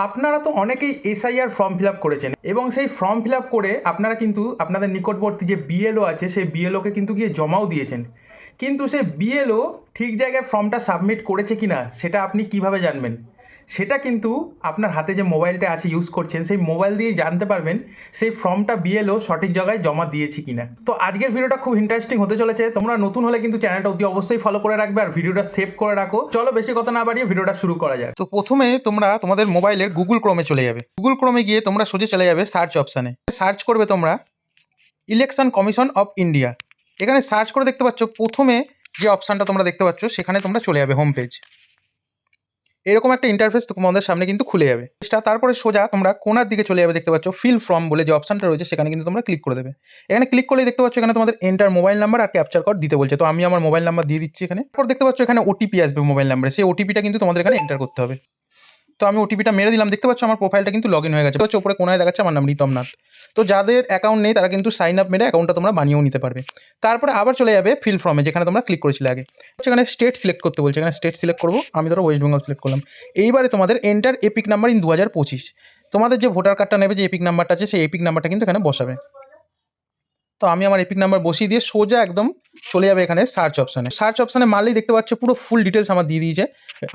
আপনারা তো অনেকেই এসআইআর ফর্ম ফিল আপ করেছেন এবং সেই ফর্ম ফিল আপ করে আপনারা কিন্তু আপনাদের নিকটবর্তী যে বিএলও আছে সেই বিএলওকে কিন্তু গিয়ে জমাও দিয়েছেন, কিন্তু সেই বিএলও ঠিক জায়গায় ফর্মটা সাবমিট করেছে কিনা সেটা আপনি কিভাবে জানবেন? সেটা কিন্তু আপনার হাতে যে মোবাইলটা আছে ইউজ করছেন সেই মোবাইল দিয়েই জানতে পারবেন সেই ফর্মটা বিএলও সঠিক জায়গায় জমা দিয়েছে কিনা। তো আজকের ভিডিওটা খুব ইন্টারেস্টিং হতে চলেছে। তোমরা নতুন হলে কিন্তু চ্যানেলটা অতি অবশ্যই ফলো করে রাখবে আর ভিডিওটা সেভ করে রাখো। চলো বেশি কথা না বাড়িয়ে ভিডিওটা শুরু করা যাক। তো প্রথমে তোমরা তোমাদের মোবাইলের গুগল ক্রোমে চলে যাবে। গুগল ক্রোমে গিয়ে তোমরা সোজা চলে যাবে সার্চ অপশানে। সার্চ করবে তোমরা ইলেকশন কমিশন অফ ইন্ডিয়া। এখানে সার্চ করে দেখতে পাচ্ছ প্রথমে যে অপশানটা তোমরা দেখতে পাচ্ছ সেখানে তোমরা চলে যাবে হোম পেজ। এরকম একটা ইন্টারফেস তোমাদের সামনে কিন্তু খুলে যাবে। তারপরে সোজা তোমরা কোনার দিকে চলে যাবে, দেখতে পাচ্ছ ফিল ফর্ম বলে যে অপশনটা রয়েছে সেখানে কিন্তু তোমরা ক্লিক করে দেবে। এখানে ক্লিক করলেই দেখতে পাচ্ছ এখানে তোমাদের এন্টার মোবাইল নাম্বার আর ক্যাপচার কোড দিতে বলছে। তো আমি আমার মোবাইল নাম্বার দিয়ে দিচ্ছি এখানে। তারপর দেখতে পাচ্ছ এখানে ওটিপি আসবে মোবাইল নাম্বারে, সেই ওটিপিটা কিন্তু তোমাদের এখানে এন্টার করতে হবে। তো আমি ওটিপিটা মেরে দিলাম। দেখতে পাচ্ছ আমার প্রোফাইলটা কিন্তু লগ ইন হয়ে গেছে। হচ্ছে উপরে কোনায় দেখাচ্ছে আমার নাম রিতম নাথ। তো যাদের অ্যাকাউন্ট নেই তারা কিন্তু সাইন আপ মেরে অ্যাকাউন্টটা তোমরা বানিয়েও নিতে পারবে। তারপরে আবার চলে যাবে ফিল ফর্মে যেখানে তোমরা ক্লিক করেছিলে আগে। সেখানে স্টেট সিলেক্ট করতে বলছে, এখানে স্টেট সিলেক্ট করবো। আমি ধরো ওয়েস্ট বেঙ্গল সিলেক্ট করলাম। এইবারে তোমাদের এন্টার এপিক নাম্বার ইন 2025। তোমাদের যে ভোটার কার্ডটা নেবে, যে এপিক নাম্বারটা আছে সেই এপিক নাম্বারটা কিন্তু এখানে বসাবে। তো আমি আমার এপিক নাম্বার বসিয়ে দিয়ে সোজা একদম চলে যাবে এখানে সার্চ অপশানে। সার্চ অপশানে মারলেই দেখতে পাচ্ছ পুরো ফুল ডিটেলস আমার দিয়ে দিয়েছে।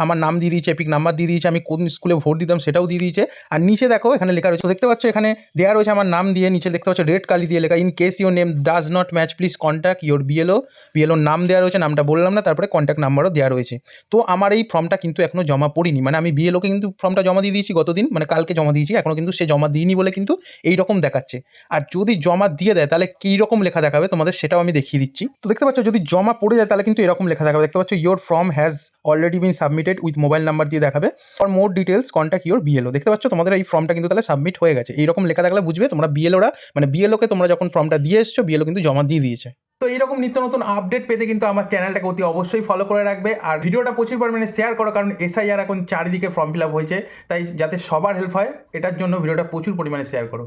আমার নাম দিয়ে দিয়েছে, এপিক নাম্বার দিয়ে দিয়েছে, আমি কোন স্কুলে ভোট দিতাম সেটাও দিয়ে দিয়েছে। আর নিচে দেখো এখানে লেখা রয়েছে, দেখতে পাচ্ছ এখানে দেওয়া রয়েছে আমার নাম দিয়ে, নিচে দেখতে পাচ্ছ রেড কালি দিয়ে লেখা in case your name does not match please contact your BLO. বিএলওর নাম দেওয়া রয়েছে, নামটা বললাম না, তারপরে কন্ট্যাক্ট নাম্বারও দেওয়া রয়েছে। তো আমার এই ফর্মটা কিন্তু এখনও জমা পড়িনি, মানে আমি বিএলওকে কিন্তু ফর্মটা জমা দিয়ে দিয়েছি গতদিন, মানে কালকে জমা দিয়েছি, এখনও কিন্তু সে জমা দিইনি বলে কিন্তু এইরকম দেখাচ্ছে। আর যদি জমা দিয়ে দেয় তাহলে কী রকম লেখা দেখাবে তোমাদের সেটাও আমি দেখিয়ে দিচ্ছি। তো দেখতে পাচ্ছ যদি জমা পড়ে যায় তাহলে কিন্তু এরকম লেখা দেখাবে। দেখতে পাচ্ছ your form has already been submitted with mobile number দিয়ে দেখাবে, for more details contact your BLO. দেখতে পাচ্ছ তোমাদের এই ফর্মটা কিন্তু তাহলে সাবমিট হয়ে গেছে। এইরকম লেখা থাকলে বুঝবে তোমরা বিএলওরা, মানে বিএলওকে তোমরা যখন ফর্মটা দিয়ে এসছো বিএলও কিন্তু জমা দিয়ে দিয়েছে। তো এইরকম নিত্য নতুন আপডেট পেতে কিন্তু আমার চ্যানেলটাকে অতি অবশ্যই ফলো করে রাখবে আর ভিডিওটা প্রচুর পরিমাণে শেয়ার করো, কারণ এসআইআর এখন চারিদিকে ফর্ম ফিল আপ হয়েছে, তাই যাতে সবার হেল্প হয় এটার জন্য ভিডিওটা প্রচুর পরিমাণে শেয়ার করো।